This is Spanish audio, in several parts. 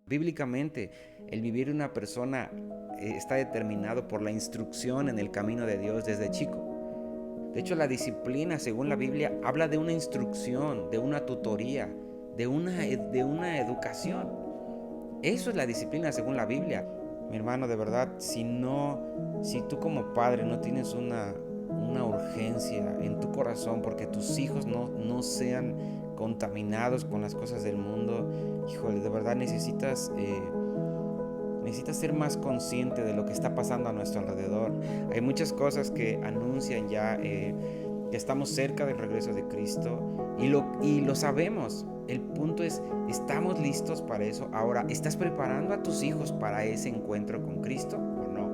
Bíblicamente, el vivir de una persona está determinado por la instrucción en el camino de Dios desde chico. De hecho, la disciplina, según la Biblia, habla de una instrucción, de una tutoría, de una educación. Eso es la disciplina según la Biblia. Mi hermano, de verdad, si tú como padre no tienes una urgencia en tu corazón porque tus hijos no sean contaminados con las cosas del mundo, híjole, de verdad necesitas ser más consciente de lo que está pasando a nuestro alrededor. Hay muchas cosas que anuncian ya que estamos cerca del regreso de Cristo y lo sabemos. El punto es, ¿estamos listos para eso? Ahora, ¿estás preparando a tus hijos para ese encuentro con Cristo o no?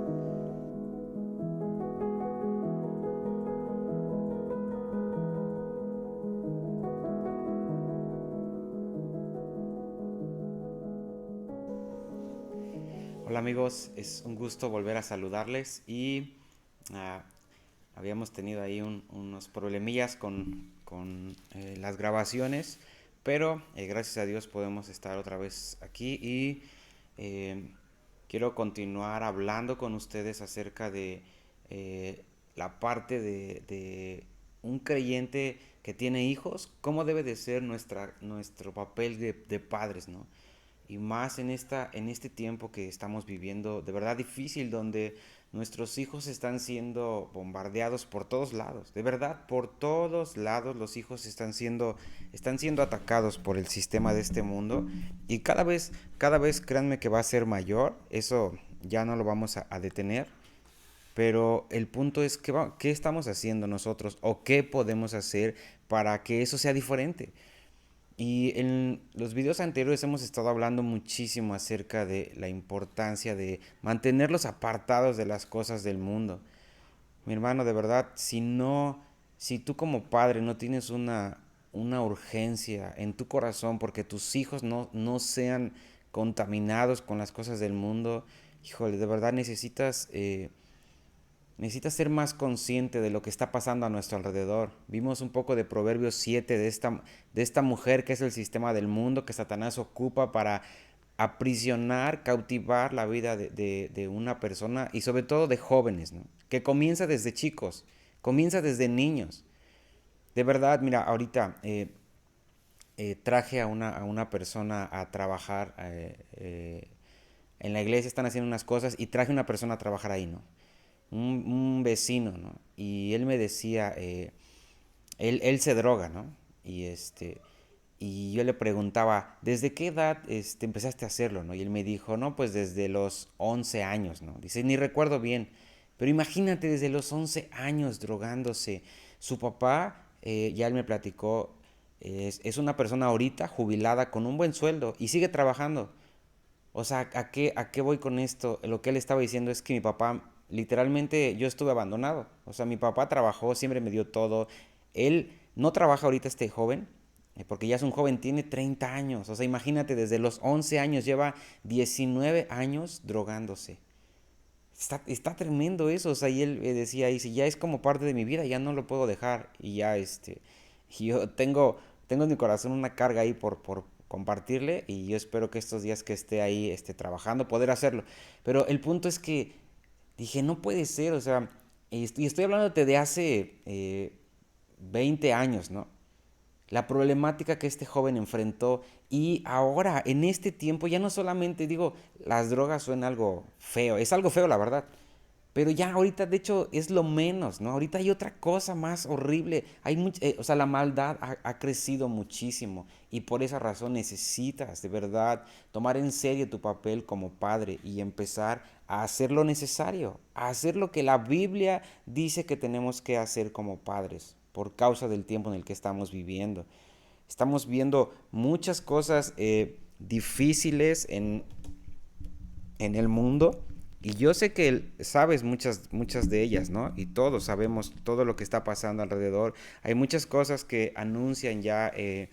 Hola amigos, es un gusto volver a saludarles y ah, habíamos tenido ahí unos problemillas con las grabaciones, pero gracias a Dios podemos estar otra vez aquí y eh, quiero continuar hablando con ustedes acerca de la parte de un creyente que tiene hijos, cómo debe de ser nuestro papel de padres, ¿no? Y más en este tiempo que estamos viviendo, de verdad difícil, donde nuestros hijos están siendo bombardeados por todos lados. De verdad, por todos lados los hijos están siendo atacados por el sistema de este mundo. Y cada vez créanme que va a ser mayor. Eso ya no lo vamos a detener. Pero el punto es qué estamos haciendo nosotros o qué podemos hacer para que eso sea diferente. Y en los videos anteriores hemos estado hablando muchísimo acerca de la importancia de mantenerlos apartados de las cosas del mundo. Mi hermano, de verdad, si tú como padre no tienes una urgencia en tu corazón porque tus hijos no sean contaminados con las cosas del mundo, híjole, de verdad necesitas ser más consciente de lo que está pasando a nuestro alrededor. Vimos un poco de Proverbios 7 de esta mujer que es el sistema del mundo que Satanás ocupa para aprisionar, cautivar la vida de una persona y sobre todo de jóvenes, ¿no? Que comienza desde chicos, comienza desde niños. De verdad, mira, ahorita traje a una persona a trabajar en la iglesia, están haciendo unas cosas y traje a una persona a trabajar ahí, ¿no? Un vecino, ¿no? Y él me decía, él se droga, ¿no? Y yo le preguntaba, ¿desde qué edad empezaste a hacerlo, no? Y él me dijo, no, pues desde los 11 años, ¿no? Dice, ni recuerdo bien, pero imagínate desde los 11 años drogándose. Su papá, ya él me platicó, es una persona ahorita jubilada con un buen sueldo y sigue trabajando. O sea, ¿a qué voy con esto? Lo que él estaba diciendo es que mi papá, literalmente, yo estuve abandonado. O sea, mi papá trabajó, siempre me dio todo. Él no trabaja ahorita este joven, porque ya es un joven, tiene 30 años. O sea, imagínate, desde los 11 años lleva 19 años drogándose. Está tremendo eso. O sea, y él decía, y si ya es como parte de mi vida, ya no lo puedo dejar. Y ya, y yo tengo en mi corazón una carga ahí por compartirle y yo espero que estos días que esté ahí trabajando poder hacerlo. Pero el punto es que dije, no puede ser, o sea, y estoy hablándote de hace 20 años, ¿no? La problemática que este joven enfrentó y ahora, en este tiempo, ya no solamente digo, las drogas son algo feo, es algo feo la verdad, pero ya ahorita, de hecho, es lo menos, ¿no? Ahorita hay otra cosa más horrible. O sea, la maldad ha crecido muchísimo y por esa razón necesitas, de verdad, tomar en serio tu papel como padre y empezar a hacer lo necesario, a hacer lo que la Biblia dice que tenemos que hacer como padres, por causa del tiempo en el que estamos viviendo. Estamos viendo muchas cosas difíciles en el mundo y yo sé que sabes muchas de ellas, ¿no? Y todos sabemos todo lo que está pasando alrededor. Hay muchas cosas que anuncian ya que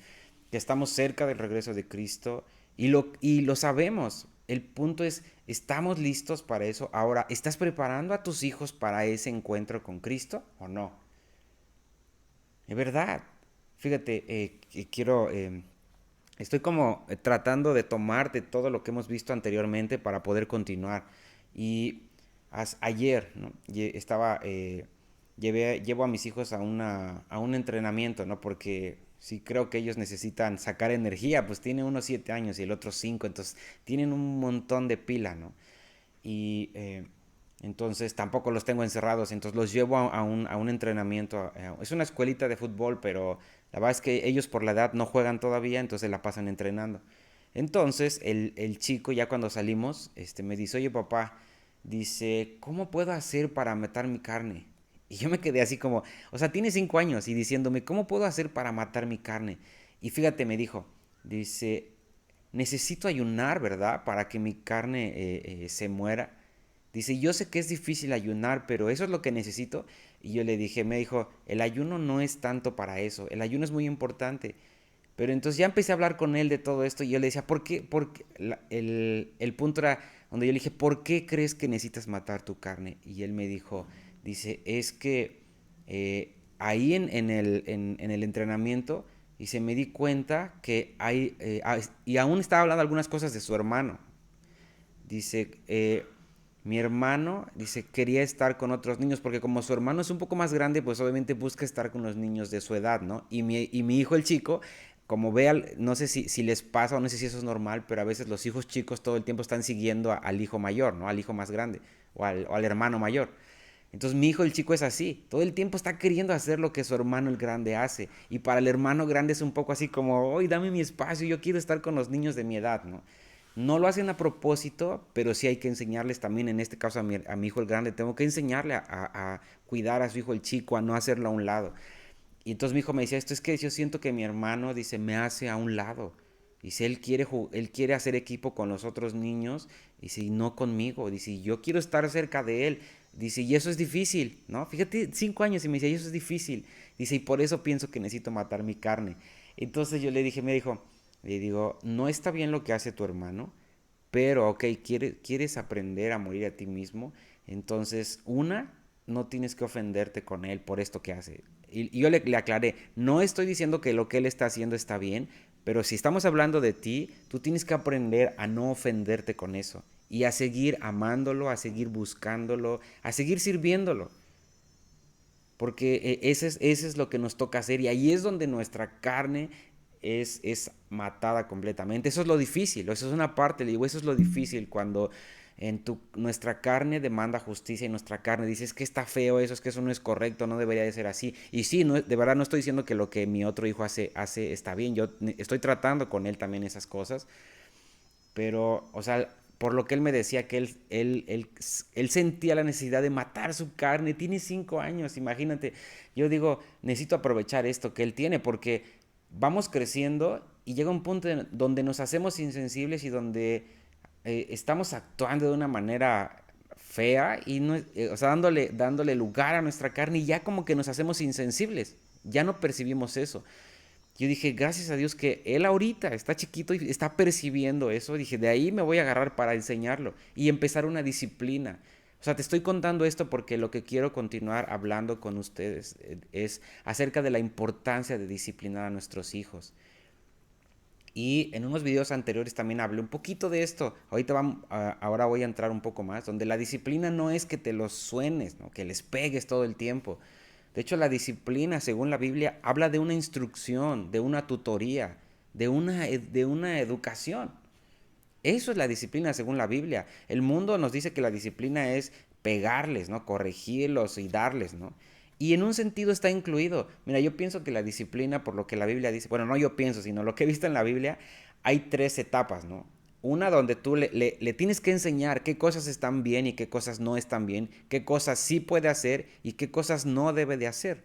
estamos cerca del regreso de Cristo y lo sabemos. El punto es, ¿estamos listos para eso? Ahora, ¿estás preparando a tus hijos para ese encuentro con Cristo o no? Es verdad. Fíjate, quiero estoy como tratando de tomar de todo lo que hemos visto anteriormente para poder continuar. Y ayer, ¿no? Llevo a mis hijos a un entrenamiento, ¿no? Porque sí creo que ellos necesitan sacar energía, pues tiene uno 7 años y el otro 5, entonces tienen un montón de pila, ¿no? Y entonces tampoco los tengo encerrados, entonces los llevo a un entrenamiento. Es una escuelita de fútbol, pero la verdad es que ellos por la edad no juegan todavía, entonces la pasan entrenando. Entonces el chico ya cuando salimos, me dice, oye papá, dice, ¿cómo puedo hacer para matar mi carne? Y yo me quedé así como, o sea, tiene 5 años y diciéndome, ¿cómo puedo hacer para matar mi carne? Y fíjate, me dijo, dice, necesito ayunar, ¿verdad? Para que mi carne se muera. Dice, yo sé que es difícil ayunar, pero eso es lo que necesito. Y yo le dije, me dijo, el ayuno no es tanto para eso, el ayuno es muy importante. Pero entonces ya empecé a hablar con él de todo esto y yo le decía, ¿por qué? Porque el punto era donde yo le dije, ¿por qué crees que necesitas matar tu carne? Y él me dijo, dice, es que ahí en el entrenamiento, y se me di cuenta que y aún estaba hablando algunas cosas de su hermano. Dice, mi hermano, dice, quería estar con otros niños, porque como su hermano es un poco más grande, pues obviamente busca estar con los niños de su edad, ¿no? Y mi hijo, el chico, como ve, no sé si les pasa o no sé si eso es normal, pero a veces los hijos chicos todo el tiempo están siguiendo al hijo mayor, ¿no? Al hijo más grande o al hermano mayor. Entonces mi hijo el chico es así, todo el tiempo está queriendo hacer lo que su hermano el grande hace. Y para el hermano grande es un poco así como, oye, dame mi espacio, yo quiero estar con los niños de mi edad, ¿no? No lo hacen a propósito, pero sí hay que enseñarles también, en este caso a mi hijo el grande, tengo que enseñarle a cuidar a su hijo el chico, a no hacerlo a un lado. Y entonces mi hijo me decía, esto es que yo siento que mi hermano, dice, me hace a un lado. Dice, él quiere hacer equipo con los otros niños, dice, y no conmigo. Dice, yo quiero estar cerca de él. Dice, y eso es difícil, ¿no? Fíjate, 5 años y me decía, y eso es difícil. Dice, y por eso pienso que necesito matar mi carne. Entonces yo le dije, me dijo, le digo, no está bien lo que hace tu hermano, pero, ok, quieres aprender a morir a ti mismo. Entonces, no tienes que ofenderte con él por esto que hace. Y yo le aclaré, no estoy diciendo que lo que él está haciendo está bien, pero si estamos hablando de ti, tú tienes que aprender a no ofenderte con eso y a seguir amándolo, a seguir buscándolo, a seguir sirviéndolo. Porque ese es lo que nos toca hacer y ahí es donde nuestra carne es matada completamente. Eso es lo difícil, eso es una parte, le digo, eso es lo difícil cuando nuestra carne demanda justicia y nuestra carne dice es que está feo eso, es que eso no es correcto, no debería de ser así. Y sí, no, de verdad no estoy diciendo que lo que mi otro hijo hace está bien, yo estoy tratando con él también esas cosas, pero, o sea, por lo que él me decía que él sentía la necesidad de matar su carne, tiene 5 años, imagínate. Yo digo, necesito aprovechar esto que él tiene porque vamos creciendo y llega un punto donde nos hacemos insensibles y donde estamos actuando de una manera fea y no, o sea, dándole lugar a nuestra carne y ya como que nos hacemos insensibles, ya no percibimos eso. Yo dije, gracias a Dios que él ahorita está chiquito y está percibiendo eso. Dije, de ahí me voy a agarrar para enseñarlo y empezar una disciplina. O sea, te estoy contando esto porque lo que quiero continuar hablando con ustedes es acerca de la importancia de disciplinar a nuestros hijos. Y en unos videos anteriores también hablé un poquito de esto. Ahora voy a entrar un poco más, donde la disciplina no es que te los suenes, ¿no? Que les pegues todo el tiempo. De hecho, la disciplina, según la Biblia, habla de una instrucción, de una tutoría, de una educación. Eso es la disciplina según la Biblia. El mundo nos dice que la disciplina es pegarles, ¿no? Corregirlos y darles, ¿no? Y en un sentido está incluido. Mira, yo pienso que la disciplina, por lo que la Biblia dice, bueno, no yo pienso, sino lo que he visto en la Biblia, hay 3 etapas, ¿no? Una donde tú le tienes que enseñar qué cosas están bien y qué cosas no están bien, qué cosas sí puede hacer y qué cosas no debe de hacer.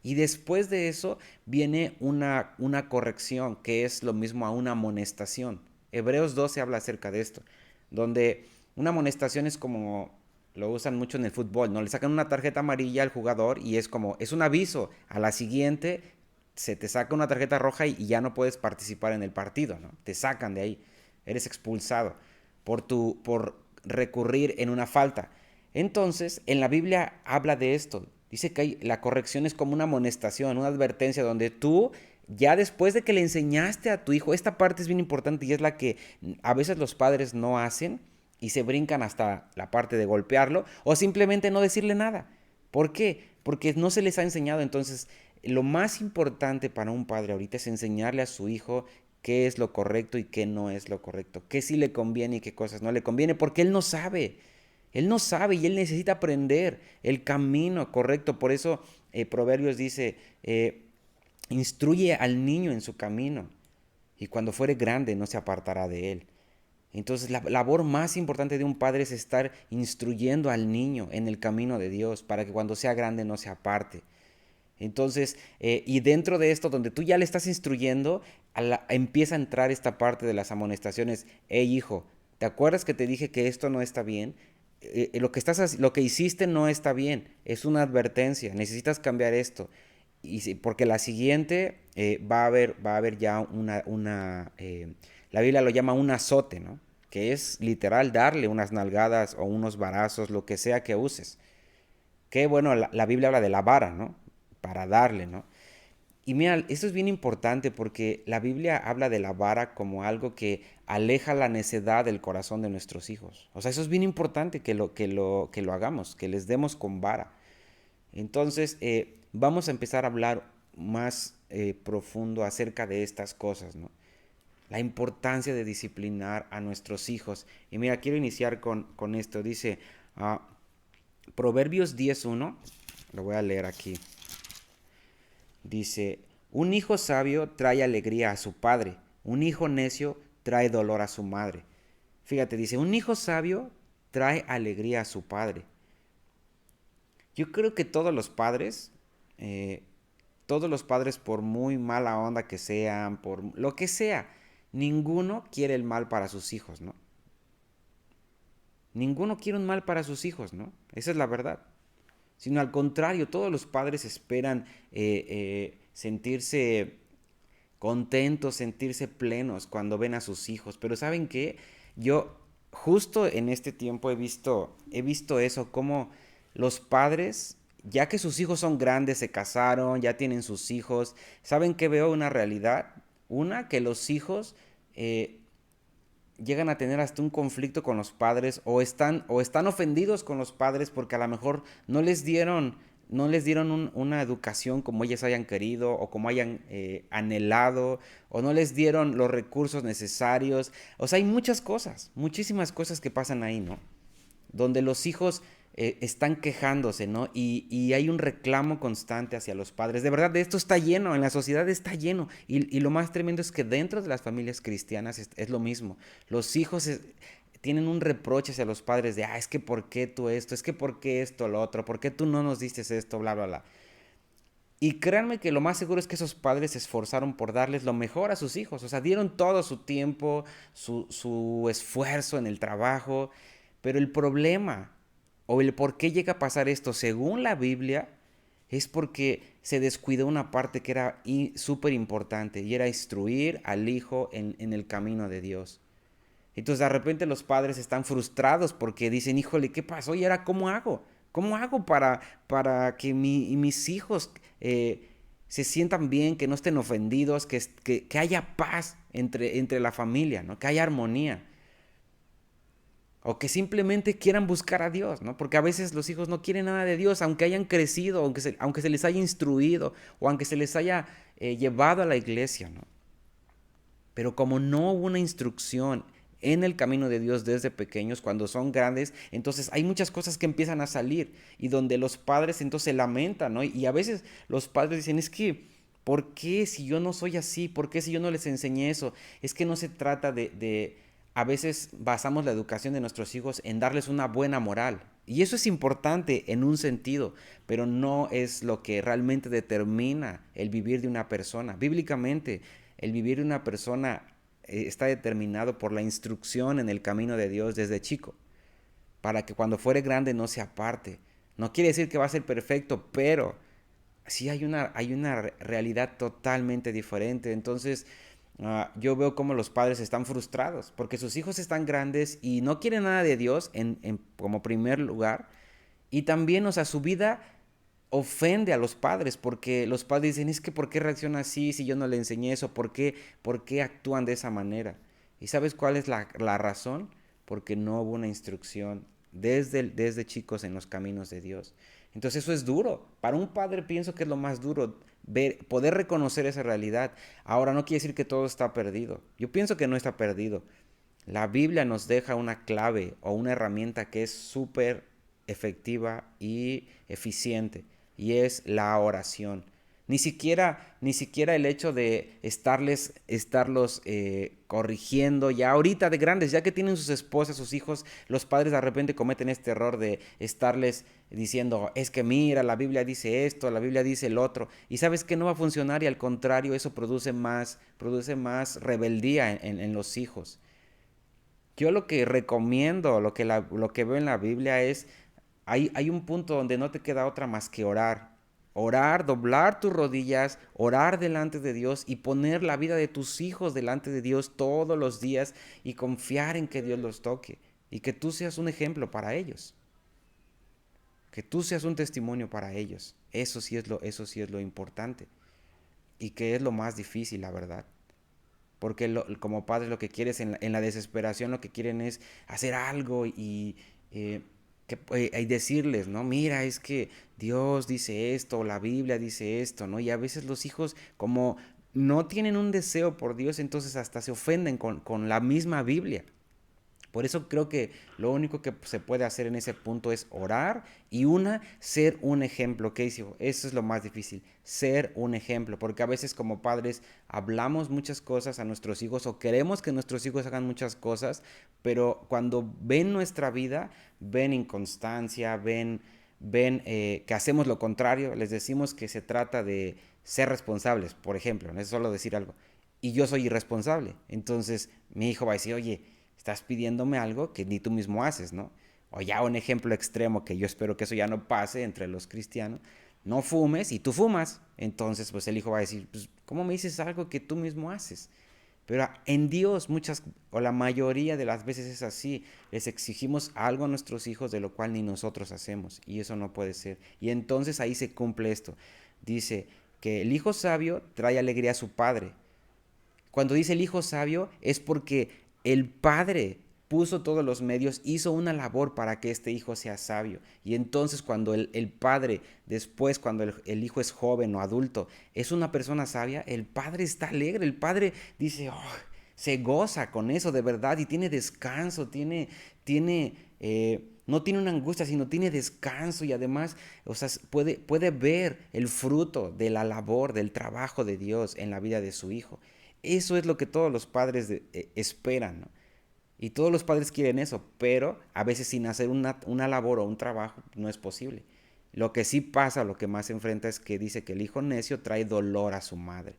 Y después de eso viene una corrección, que es lo mismo a una amonestación. Hebreos 12 habla acerca de esto, donde una amonestación es como lo usan mucho en el fútbol, ¿no? Le sacan una tarjeta amarilla al jugador y es como, es un aviso, a la siguiente se te saca una tarjeta roja y ya no puedes participar en el partido, ¿no? Te sacan de ahí, eres expulsado por recurrir en una falta. Entonces, en la Biblia habla de esto, dice que la corrección es como una amonestación, una advertencia donde tú Ya después de que le enseñaste a tu hijo, esta parte es bien importante y es la que a veces los padres no hacen y se brincan hasta la parte de golpearlo o simplemente no decirle nada. ¿Por qué? Porque no se les ha enseñado. Entonces, lo más importante para un padre ahorita es enseñarle a su hijo qué es lo correcto y qué no es lo correcto, qué sí le conviene y qué cosas no le conviene, porque él no sabe. Él no sabe y él necesita aprender el camino correcto. Por eso Proverbios dice, instruye al niño en su camino y cuando fuere grande no se apartará de él. Entonces la labor más importante de un padre es estar instruyendo al niño en el camino de Dios para que cuando sea grande no se aparte. Entonces, y dentro de esto, donde tú ya le estás instruyendo, empieza a entrar esta parte de las amonestaciones. Hey hijo, ¿te acuerdas que te dije que esto no está bien? Lo que hiciste no está bien, es una advertencia, necesitas cambiar esto. Porque la siguiente va a haber ya la Biblia lo llama un azote, ¿no? Que es literal darle unas nalgadas o unos varazos, lo que sea que uses. Que bueno, la Biblia habla de la vara, ¿no? Para darle, ¿no? Y mira, esto es bien importante porque la Biblia habla de la vara como algo que aleja la necedad del corazón de nuestros hijos. O sea, eso es bien importante que lo hagamos, que les demos con vara. Entonces, vamos a empezar a hablar más profundo acerca de estas cosas, ¿no? La importancia de disciplinar a nuestros hijos. Y mira, quiero iniciar con esto. Dice Proverbios 10:1, lo voy a leer aquí. Dice, un hijo sabio trae alegría a su padre, un hijo necio trae dolor a su madre. Fíjate, dice, un hijo sabio trae alegría a su padre. Yo creo que todos los padres por muy mala onda que sean, por lo que sea, ninguno quiere el mal para sus hijos, ¿no? Ninguno quiere un mal para sus hijos, ¿no? Esa es la verdad. Sino al contrario, todos los padres esperan sentirse contentos, sentirse plenos cuando ven a sus hijos. Pero ¿saben qué? Yo justo en este tiempo he visto eso, como los padres, ya que sus hijos son grandes, se casaron, ya tienen sus hijos, ¿saben qué veo una realidad? Una, que los hijos llegan a tener hasta un conflicto con los padres o están ofendidos con los padres porque a lo mejor no les dieron una educación como ellas hayan querido o como hayan anhelado o no les dieron los recursos necesarios. O sea, hay muchas cosas, muchísimas cosas que pasan ahí, ¿no? Donde los hijos están quejándose, ¿no? Y hay un reclamo constante hacia los padres. De verdad, de esto está lleno, en la sociedad está lleno. Y lo más tremendo es que dentro de las familias cristianas es lo mismo. Los hijos tienen un reproche hacia los padres de, es que ¿por qué tú esto? Es que ¿por qué esto, lo otro? ¿Por qué tú no nos diste esto? Bla, bla, bla. Y créanme que lo más seguro es que esos padres se esforzaron por darles lo mejor a sus hijos. O sea, dieron todo su tiempo, su esfuerzo en el trabajo. Pero el problema o el por qué llega a pasar esto según la Biblia es porque se descuidó una parte que era súper importante y era instruir al hijo en el camino de Dios. Entonces de repente los padres están frustrados porque dicen, híjole, ¿qué pasó? ¿Y ahora cómo hago? ¿Cómo hago para que mis hijos se sientan bien, que no estén ofendidos, que haya paz entre la familia, ¿no? Que haya armonía? O que simplemente quieran buscar a Dios, ¿no? Porque a veces los hijos no quieren nada de Dios, aunque hayan crecido, aunque se les haya instruido o aunque se les haya llevado a la iglesia, ¿no? Pero como no hubo una instrucción en el camino de Dios desde pequeños, cuando son grandes, entonces hay muchas cosas que empiezan a salir y donde los padres entonces se lamentan, ¿no? Y a veces los padres dicen, es que, ¿por qué si yo no soy así? ¿Por qué si yo no les enseñé eso? Es que no se trata a veces basamos la educación de nuestros hijos en darles una buena moral. Y eso es importante en un sentido, pero no es lo que realmente determina el vivir de una persona. Bíblicamente, el vivir de una persona está determinado por la instrucción en el camino de Dios desde chico, para que cuando fuere grande no se aparte. No quiere decir que va a ser perfecto, pero sí hay una realidad totalmente diferente. Entonces, yo veo como los padres están frustrados porque sus hijos están grandes y no quieren nada de Dios como primer lugar. Y también, o sea, su vida ofende a los padres, porque los padres dicen, es que ¿por qué reacciona así si yo no le enseñé eso? Por qué actúan de esa manera? ¿Y sabes cuál es la razón? Porque no hubo una instrucción desde chicos en los caminos de Dios. Entonces eso es duro. Para un padre pienso que es lo más duro, poder reconocer esa realidad. Ahora no quiere decir que todo está perdido. Yo pienso que no está perdido. La Biblia nos deja una clave o una herramienta que es súper efectiva y eficiente, y es la oración. Ni siquiera el hecho de estarlos corrigiendo ya ahorita de grandes, ya que tienen sus esposas, sus hijos, los padres de repente cometen este error de estarles diciendo, es que mira, la Biblia dice esto, la Biblia dice el otro, y sabes que no va a funcionar, y al contrario, eso produce más rebeldía en los hijos. Yo lo que recomiendo, lo que veo en la Biblia es, hay un punto donde no te queda otra más que orar. Orar, doblar tus rodillas, orar delante de Dios y poner la vida de tus hijos delante de Dios todos los días y confiar en que Dios los toque y que tú seas un ejemplo para ellos, que tú seas un testimonio para ellos. Eso sí es lo importante y que es lo más difícil, la verdad. Porque como padres lo que quieres en la desesperación, lo que quieren es hacer algo eh, y decirles, ¿no? Mira, es que Dios dice esto, la Biblia dice esto, ¿no? Y a veces los hijos como no tienen un deseo por Dios, entonces hasta se ofenden con la misma Biblia. Por eso creo que lo único que se puede hacer en ese punto es orar y ser un ejemplo. ¿Qué hizo? Eso es lo más difícil, ser un ejemplo. Porque a veces como padres hablamos muchas cosas a nuestros hijos o queremos que nuestros hijos hagan muchas cosas, pero cuando ven nuestra vida, ven inconstancia, ven que hacemos lo contrario, les decimos que se trata de ser responsables, por ejemplo, no es solo decir algo. Y yo soy irresponsable. Entonces mi hijo va a decir, oye, estás pidiéndome algo que ni tú mismo haces, ¿no? O ya un ejemplo extremo que yo espero que eso ya no pase entre los cristianos, no fumes y tú fumas. Entonces, pues el hijo va a decir, pues, ¿cómo me dices algo que tú mismo haces? Pero en Dios muchas o la mayoría de las veces es así. Les exigimos algo a nuestros hijos de lo cual ni nosotros hacemos. Y eso no puede ser. Y entonces ahí se cumple esto. Dice que el hijo sabio trae alegría a su padre. Cuando dice el hijo sabio es porque el padre puso todos los medios, hizo una labor para que este hijo sea sabio. Y entonces cuando el padre, después cuando el hijo es joven o adulto, es una persona sabia, el padre está alegre, el padre dice, oh, se goza con eso de verdad y tiene descanso, no tiene una angustia, sino tiene descanso y además, o sea, puede ver el fruto de la labor, del trabajo de Dios en la vida de su hijo. Eso es lo que todos los padres esperan, ¿no? Y todos los padres quieren eso, pero a veces sin hacer una labor o un trabajo no es posible. Lo que sí pasa, lo que más se enfrenta es que dice que el hijo necio trae dolor a su madre.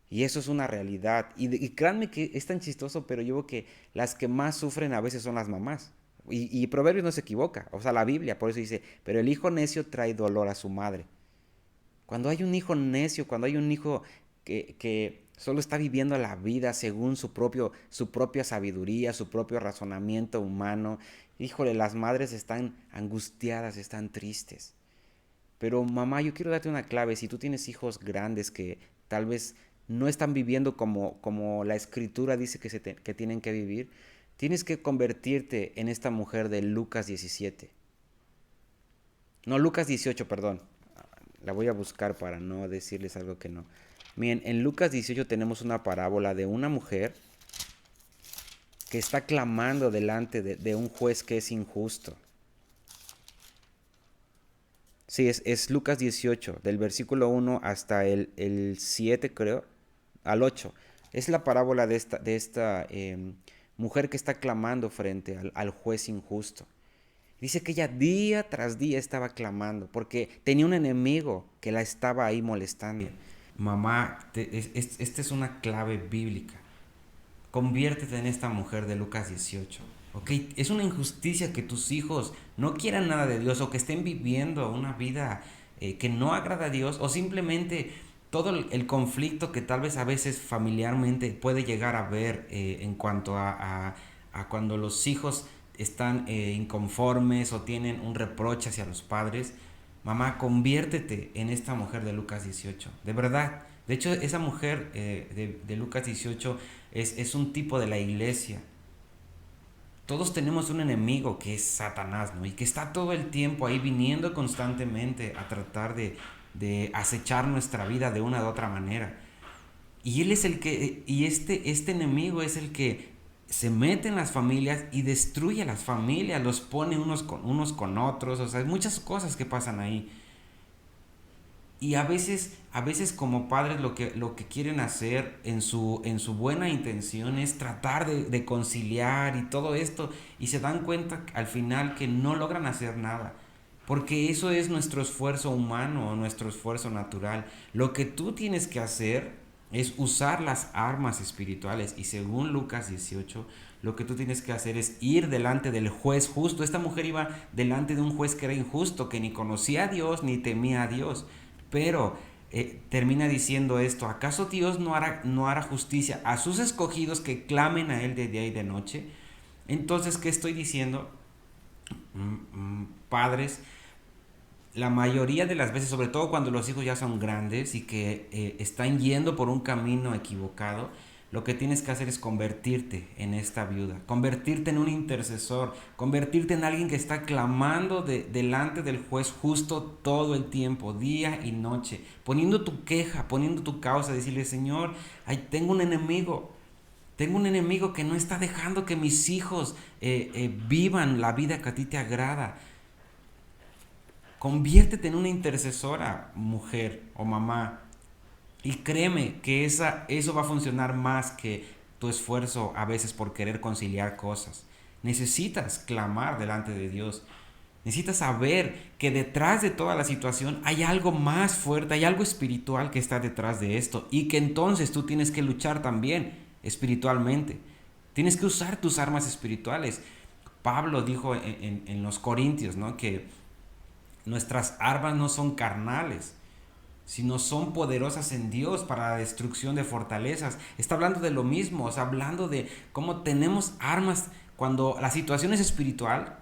Y eso es una realidad. Y créanme que es tan chistoso, pero yo veo que las que más sufren a veces son las mamás. Y Proverbios no se equivoca, o sea, la Biblia, por eso dice, pero el hijo necio trae dolor a su madre. Cuando hay un hijo necio, cuando hay un hijo que solo está viviendo la vida según su propia sabiduría, su propio razonamiento humano, híjole, las madres están angustiadas, están tristes. Pero mamá, yo quiero darte una clave. Si tú tienes hijos grandes que tal vez no están viviendo como la escritura dice que tienen que vivir, tienes que convertirte en esta mujer de Lucas 17. No, Lucas 18, perdón. La voy a buscar para no decirles algo que no. Miren, en Lucas 18 tenemos una parábola de una mujer que está clamando delante de un juez que es injusto. Sí, es Lucas 18, del versículo 1 hasta el 7, creo, al 8. Es la parábola de esta mujer que está clamando frente al juez injusto. Dice que ella día tras día estaba clamando porque tenía un enemigo que la estaba ahí molestando. Mamá, esta es una clave bíblica. Conviértete en esta mujer de Lucas 18. ¿Ok? Es una injusticia que tus hijos no quieran nada de Dios o que estén viviendo una vida que no agrada a Dios o simplemente todo el conflicto que tal vez a veces familiarmente puede llegar a ver en cuanto a cuando los hijos están inconformes o tienen un reproche hacia los padres. Mamá, conviértete en esta mujer de Lucas 18. De verdad. De hecho, esa mujer de Lucas 18 es un tipo de la iglesia. Todos tenemos un enemigo que es Satanás, ¿no? Y que está todo el tiempo ahí viniendo constantemente a tratar de acechar nuestra vida de una u otra manera. Y él es el que, y este enemigo es el que se mete en las familias y destruye las familias, los pone unos con otros, o sea, hay muchas cosas que pasan ahí. Y a veces como padres lo que quieren hacer en su buena intención es tratar de conciliar y todo esto, y se dan cuenta al final que no logran hacer nada. Porque eso es nuestro esfuerzo humano o nuestro esfuerzo natural. Lo que tú tienes que hacer es usar las armas espirituales. Y según Lucas 18, lo que tú tienes que hacer es ir delante del juez justo. Esta mujer iba delante de un juez que era injusto, que ni conocía a Dios ni temía a Dios. Pero termina diciendo esto: ¿acaso Dios no hará justicia a sus escogidos que clamen a Él de día y de noche? Entonces, ¿qué estoy diciendo? Padres, la mayoría de las veces, sobre todo cuando los hijos ya son grandes y que están yendo por un camino equivocado, lo que tienes que hacer es convertirte en esta viuda, convertirte en un intercesor, convertirte en alguien que está clamando delante del juez justo todo el tiempo, día y noche, poniendo tu queja, poniendo tu causa, decirle: Señor, ay, tengo un enemigo que no está dejando que mis hijos vivan la vida que a ti te agrada. Conviértete en una intercesora, mujer o mamá. Y créeme que eso va a funcionar más que tu esfuerzo a veces por querer conciliar cosas. Necesitas clamar delante de Dios. Necesitas saber que detrás de toda la situación hay algo más fuerte, hay algo espiritual que está detrás de esto. Y que entonces tú tienes que luchar también espiritualmente. Tienes que usar tus armas espirituales. Pablo dijo en los Corintios, ¿no?, que nuestras armas no son carnales, sino son poderosas en Dios para la destrucción de fortalezas. Está hablando de lo mismo, o sea, hablando de cómo tenemos armas. Cuando la situación es espiritual,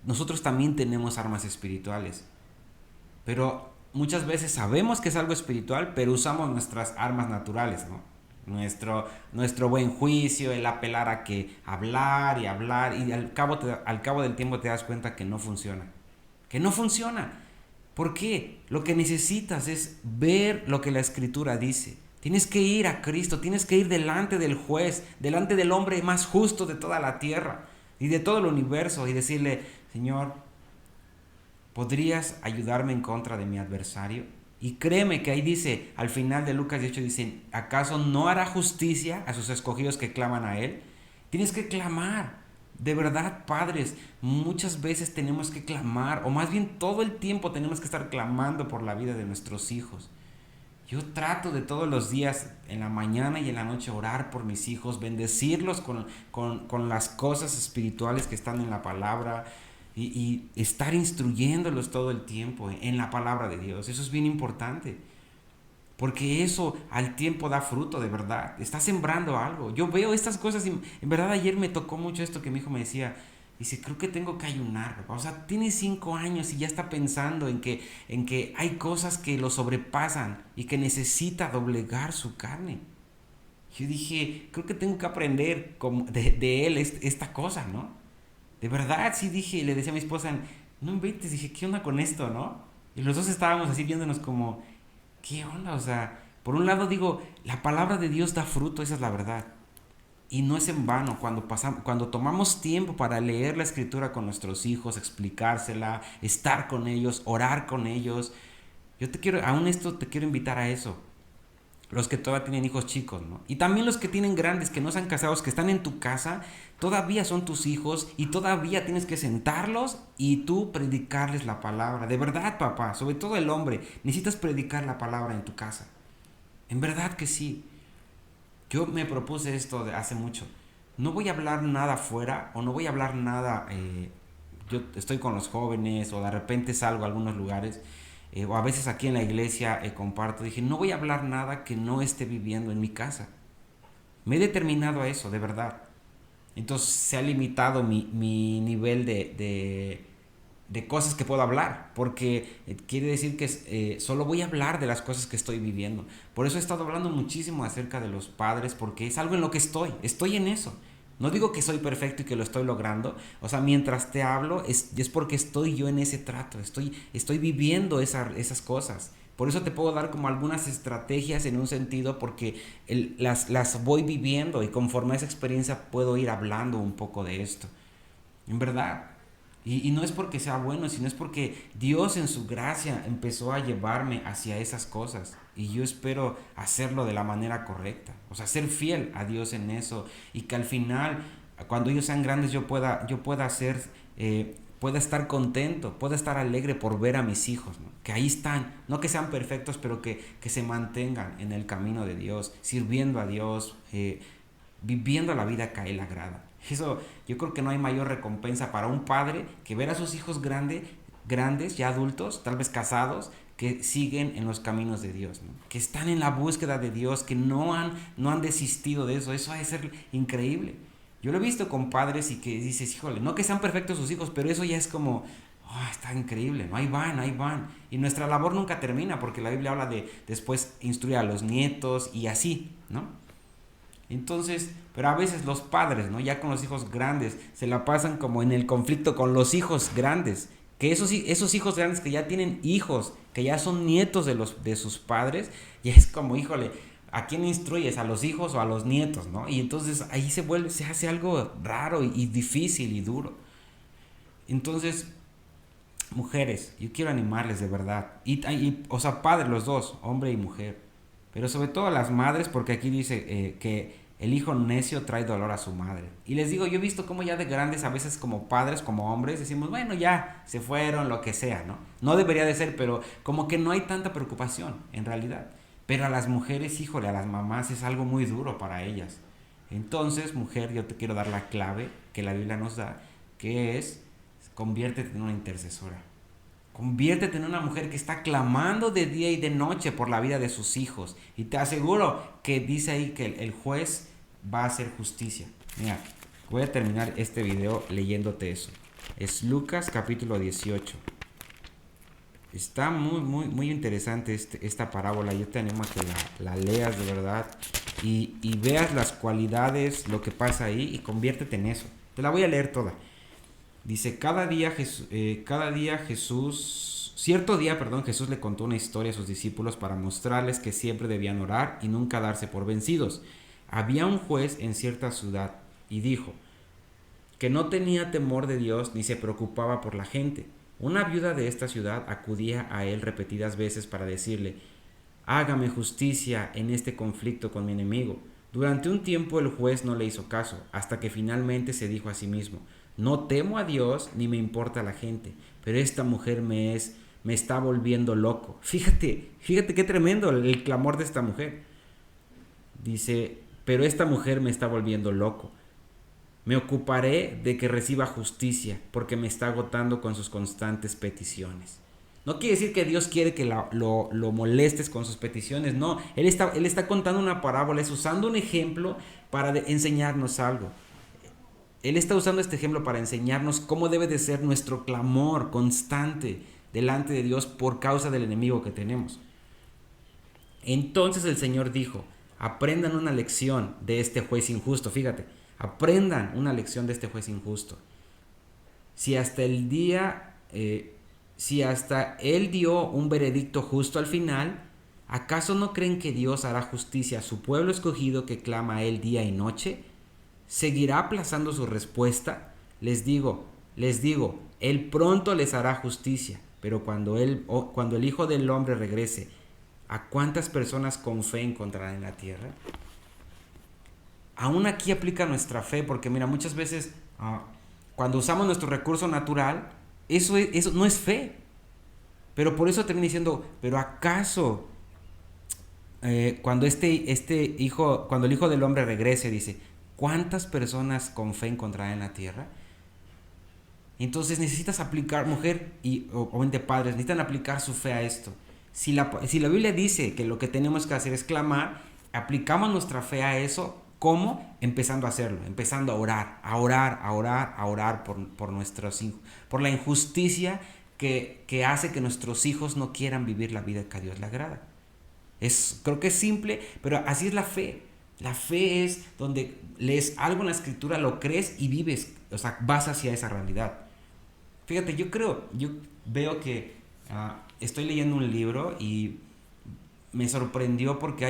nosotros también tenemos armas espirituales. Pero muchas veces sabemos que es algo espiritual, pero usamos nuestras armas naturales, ¿no? Nuestro buen juicio, el apelar a que hablar y hablar, y al cabo del tiempo te das cuenta que no funciona. Que no funciona. ¿Por qué? Lo que necesitas es ver lo que la Escritura dice. Tienes que ir a Cristo, tienes que ir delante del juez, delante del hombre más justo de toda la tierra y de todo el universo, y decirle: Señor, ¿podrías ayudarme en contra de mi adversario? Y créeme que ahí dice, al final de Lucas 18 dice: ¿acaso no hará justicia a sus escogidos que claman a Él? Tienes que clamar. De verdad, padres, muchas veces tenemos que clamar, o más bien todo el tiempo tenemos que estar clamando por la vida de nuestros hijos. Yo trato de todos los días, en la mañana y en la noche, orar por mis hijos, bendecirlos con las cosas espirituales que están en la palabra, y estar instruyéndolos todo el tiempo en la palabra de Dios. Eso es bien importante, porque eso al tiempo da fruto, de verdad. Está sembrando algo. Yo veo estas cosas y en verdad ayer me tocó mucho esto que mi hijo me decía. Dice: creo que tengo que ayunar, papá. O sea, tiene 5 años y ya está pensando en que hay cosas que lo sobrepasan y que necesita doblegar su carne. Yo dije: creo que tengo que aprender de él esta cosa, ¿no? De verdad, sí, dije, le decía a mi esposa: no inventes. Dije: ¿qué onda con esto, no? Y los dos estábamos así viéndonos como: ¿qué onda? O sea, por un lado digo, la palabra de Dios da fruto, esa es la verdad. Y no es en vano cuando tomamos tiempo para leer la escritura con nuestros hijos, explicársela, estar con ellos, orar con ellos. Yo te quiero, aún esto te quiero invitar a eso. Los que todavía tienen hijos chicos, ¿no? Y también los que tienen grandes, que no se han casado, que están en tu casa, todavía son tus hijos y todavía tienes que sentarlos y tú predicarles la palabra. De verdad, papá, sobre todo el hombre, necesitas predicar la palabra en tu casa. En verdad que sí. Yo me propuse esto de hace mucho. No voy a hablar nada afuera, o no voy a hablar nada. Yo estoy con los jóvenes, o de repente salgo a algunos lugares, o a veces aquí en la iglesia comparto. Dije: no voy a hablar nada que no esté viviendo en mi casa. Me he determinado a eso, de verdad. Entonces se ha limitado mi nivel de cosas que puedo hablar, porque quiere decir que solo voy a hablar de las cosas que estoy viviendo. Por eso he estado hablando muchísimo acerca de los padres, porque es algo en lo que estoy en eso. No digo que soy perfecto y que lo estoy logrando, o sea, mientras te hablo es porque estoy yo en ese trato, estoy viviendo esas cosas. Por eso te puedo dar como algunas estrategias en un sentido, porque las voy viviendo y conforme a esa experiencia puedo ir hablando un poco de esto. En verdad. Y no es porque sea bueno, sino es porque Dios en su gracia empezó a llevarme hacia esas cosas. Y yo espero hacerlo de la manera correcta. O sea, ser fiel a Dios en eso. Y que al final, cuando ellos sean grandes, pueda estar contento, pueda estar alegre por ver a mis hijos, ¿no? Que ahí están. No que sean perfectos, pero que se mantengan en el camino de Dios, sirviendo a Dios, viviendo la vida que a Él agrada. Eso, yo creo que no hay mayor recompensa para un padre que ver a sus hijos grandes, ya adultos, tal vez casados, que siguen en los caminos de Dios, ¿no? Que están en la búsqueda de Dios, que no han desistido de eso. Eso ha de ser increíble. Yo lo he visto con padres y que dices, híjole, no que sean perfectos sus hijos, pero eso ya es como, oh, está increíble, ¿no? Ahí van, ahí van. Y nuestra labor nunca termina, porque la Biblia habla de después instruir a los nietos y así, ¿no? Entonces, pero a veces los padres, ¿no? Ya con los hijos grandes, se la pasan como en el conflicto con los hijos grandes. Que esos hijos grandes que ya tienen hijos, que ya son nietos de sus padres, ya es como, híjole, ¿a quién instruyes? ¿A los hijos o a los nietos, no? Y entonces ahí se hace algo raro y difícil y duro. Entonces, mujeres, yo quiero animarles de verdad. O sea, padres los dos, hombre y mujer. Pero sobre todo a las madres, porque aquí dice que el hijo necio trae dolor a su madre. Y les digo, yo he visto cómo ya de grandes, a veces como padres, como hombres, decimos, bueno, ya se fueron, lo que sea, ¿no? No debería de ser, pero como que no hay tanta preocupación, en realidad. Pero a las mujeres, híjole, a las mamás es algo muy duro para ellas. Entonces, mujer, yo te quiero dar la clave que la Biblia nos da, que es, conviértete en una intercesora. Conviértete en una mujer que está clamando de día y de noche por la vida de sus hijos. Y te aseguro que dice ahí que el juez va a hacer justicia. Mira, voy a terminar este video leyéndote eso. Es Lucas capítulo 18. Está muy, muy, muy interesante esta parábola. Yo te animo a que la leas de verdad y veas las cualidades, lo que pasa ahí y conviértete en eso. Te la voy a leer toda. Dice, cierto día, Jesús le contó una historia a sus discípulos para mostrarles que siempre debían orar y nunca darse por vencidos. Había un juez en cierta ciudad y dijo que no tenía temor de Dios ni se preocupaba por la gente. Una viuda de esta ciudad acudía a él repetidas veces para decirle, hágame justicia en este conflicto con mi enemigo. Durante un tiempo el juez no le hizo caso, hasta que finalmente se dijo a sí mismo, no temo a Dios ni me importa la gente, pero esta mujer me está volviendo loco. Fíjate qué tremendo el clamor de esta mujer. Dice, pero esta mujer me está volviendo loco. Me ocuparé de que reciba justicia, porque me está agotando con sus constantes peticiones. No quiere decir que Dios quiere que lo molestes con sus peticiones, no. Él está contando una parábola, es usando un ejemplo para enseñarnos algo. Él está usando este ejemplo para enseñarnos cómo debe de ser nuestro clamor constante delante de Dios por causa del enemigo que tenemos. Entonces el Señor dijo, aprendan una lección de este juez injusto, fíjate, aprendan una lección de este juez injusto. Si hasta él dio un veredicto justo al final, ¿acaso no creen que Dios hará justicia a su pueblo escogido que clama a él día y noche? ¿Seguirá aplazando su respuesta? Les digo, él pronto les hará justicia, pero cuando el Hijo del Hombre regrese, ¿a cuántas personas con fe encontrará en la tierra? Aún aquí aplica nuestra fe, porque mira, muchas veces cuando usamos nuestro recurso natural, eso no es fe. Pero por eso termina diciendo, pero ¿acaso cuando el Hijo del Hombre regrese, dice, ¿cuántas personas con fe encontrará en la tierra? Entonces necesitas aplicar, mujer y obviamente padres, necesitan aplicar su fe a esto. Si la Biblia dice que lo que tenemos que hacer es clamar, aplicamos nuestra fe a eso, ¿Cómo? Empezando a hacerlo, empezando a orar por nuestros hijos, por la injusticia que hace que nuestros hijos no quieran vivir la vida que a Dios le agrada. Creo que es simple, pero así es la fe. La fe es donde lees algo en la escritura, lo crees y vives, o sea, vas hacia esa realidad. Fíjate, yo veo que estoy leyendo un libro y me sorprendió porque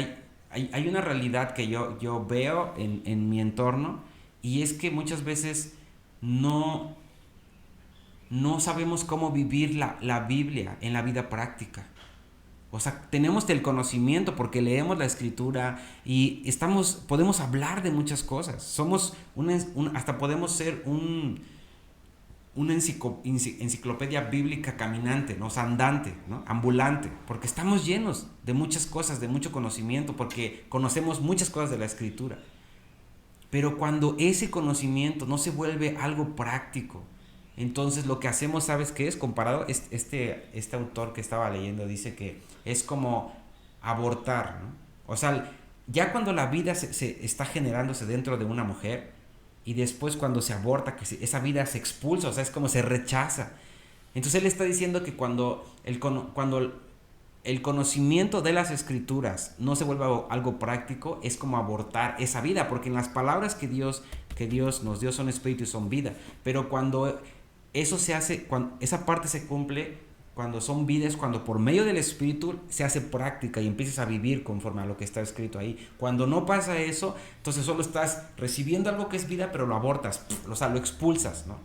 hay una realidad que yo veo en mi entorno, y es que muchas veces no, no sabemos cómo vivir la Biblia en la vida práctica. O sea, tenemos el conocimiento porque leemos la escritura y podemos hablar de muchas cosas. Hasta podemos ser una enciclopedia bíblica caminante, ¿no? O sea, andante, ¿no? Ambulante, porque estamos llenos de muchas cosas, de mucho conocimiento, porque conocemos muchas cosas de la escritura. Pero cuando ese conocimiento no se vuelve algo práctico, entonces lo que hacemos, ¿sabes qué es? Comparado, este autor que estaba leyendo dice que es como abortar, ¿no? O sea, ya cuando la vida se está generándose dentro de una mujer, y después cuando se aborta, esa vida se expulsa, o sea, es como se rechaza. Entonces él está diciendo que cuando el conocimiento de las escrituras no se vuelve algo práctico, es como abortar esa vida, porque en las palabras que Dios nos dio son espíritu y son vida. Pero cuando eso se hace, cuando esa parte se cumple, cuando son vidas, cuando por medio del espíritu se hace práctica y empiezas a vivir conforme a lo que está escrito ahí. Cuando no pasa eso, entonces solo estás recibiendo algo que es vida, pero lo abortas, o sea, lo expulsas, ¿no?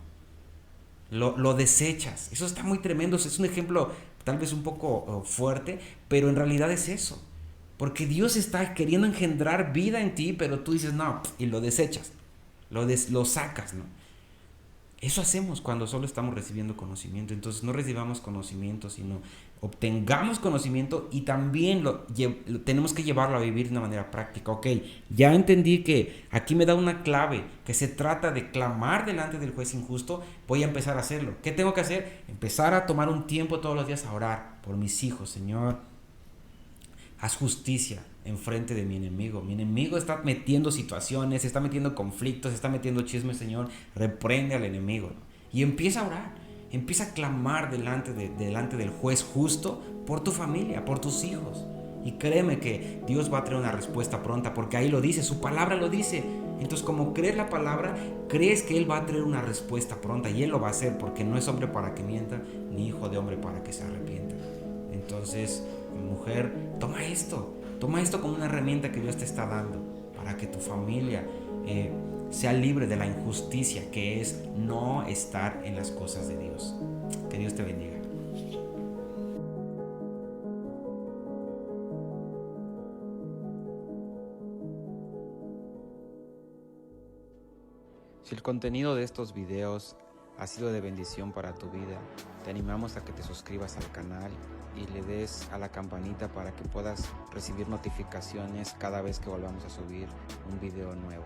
Lo desechas. Eso está muy tremendo. Es un ejemplo tal vez un poco fuerte, pero en realidad es eso. Porque Dios está queriendo engendrar vida en ti, pero tú dices no, y lo desechas, lo sacas, ¿no? Eso hacemos cuando solo estamos recibiendo conocimiento. Entonces no recibamos conocimiento, sino obtengamos conocimiento, y también tenemos que llevarlo a vivir de una manera práctica. Ok, ya entendí que aquí me da una clave, que se trata de clamar delante del juez injusto. Voy a empezar a hacerlo. ¿Qué tengo que hacer? Empezar a tomar un tiempo todos los días a orar por mis hijos. Señor, haz justicia enfrente de mi enemigo. Mi enemigo está metiendo situaciones, está metiendo conflictos, está metiendo chismes, Señor. Reprende al enemigo, ¿no? Y empieza a orar, empieza a clamar delante del juez justo por tu familia, por tus hijos. Y créeme que Dios va a traer una respuesta pronta, porque ahí lo dice, su palabra lo dice. Entonces, como crees la palabra, crees que Él va a traer una respuesta pronta, y Él lo va a hacer, porque no es hombre para que mienta, ni hijo de hombre para que se arrepienta. Entonces, mujer, toma esto como una herramienta que Dios te está dando para que tu familia sea libre de la injusticia que es no estar en las cosas de Dios. Que Dios te bendiga. Si el contenido de estos videos ha sido de bendición para tu vida, te animamos a que te suscribas al canal y le des a la campanita para que puedas recibir notificaciones cada vez que volvamos a subir un video nuevo.